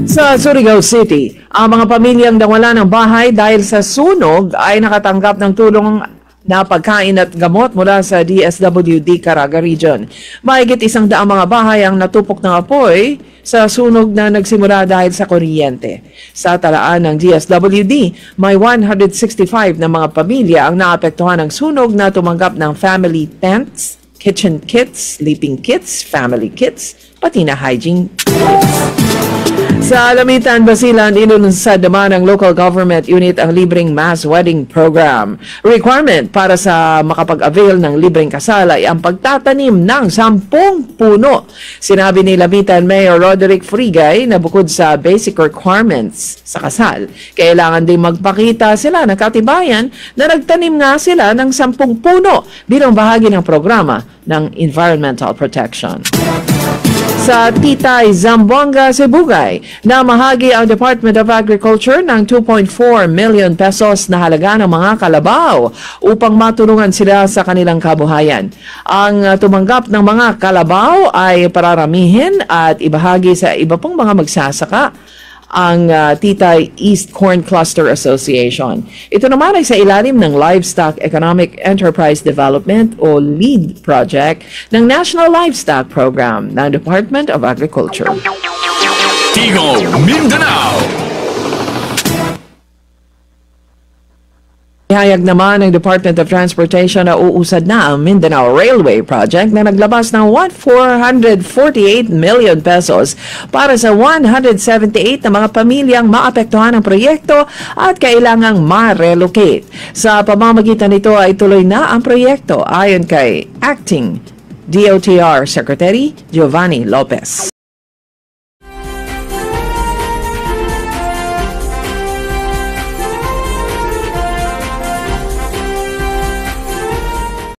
Sa Surigao City, ang mga pamilyang nawala ng bahay dahil sa sunog ay nakatanggap ng tulong na pagkain at gamot mula sa DSWD Caraga Region. Mahigit 100 mga bahay ang natupok ng apoy sa sunog na nagsimula dahil sa kuryente. Sa talaan ng DSWD, may 165 na mga pamilya ang naapektuhan ng sunog na tumanggap ng family tents, kitchen kits, sleeping kits, family kits, pati na hygiene. Sa Alamitan, Basilan, inunsad naman ng local government unit ang libreng mass wedding program. Requirement para sa makapag-avail ng libreng kasal ay ang pagtatanim ng 10 puno. Sinabi ni Alamitan Mayor Roderick Frigay na bukod sa basic requirements sa kasal, kailangan din magpakita sila ng katibayan na nagtanim nga sila ng 10 puno bilang bahagi ng programa ng environmental protection. Sa Titay, Zamboanga, Sibugay, namahagi ang Department of Agriculture ng 2.4 million pesos na halaga ng mga kalabaw upang matulungan sila sa kanilang kabuhayan. Ang tumanggap ng mga kalabaw ay pararamihin at ibahagi sa iba pong mga magsasaka ang Titay East Corn Cluster Association. Ito naman ay sa ilalim ng Livestock Economic Enterprise Development o LEAD project ng National Livestock Program ng Department of Agriculture. Tigo, Mindanao! Ihayag naman ng Department of Transportation na uusad na ang Mindanao Railway Project na naglabas ng 448 million pesos para sa 178 na mga pamilyang maapektuhan ng proyekto at kailangang ma-relocate. Sa pamamagitan nito ay tuloy na ang proyekto ayon kay Acting DOTR Secretary Giovanni Lopez.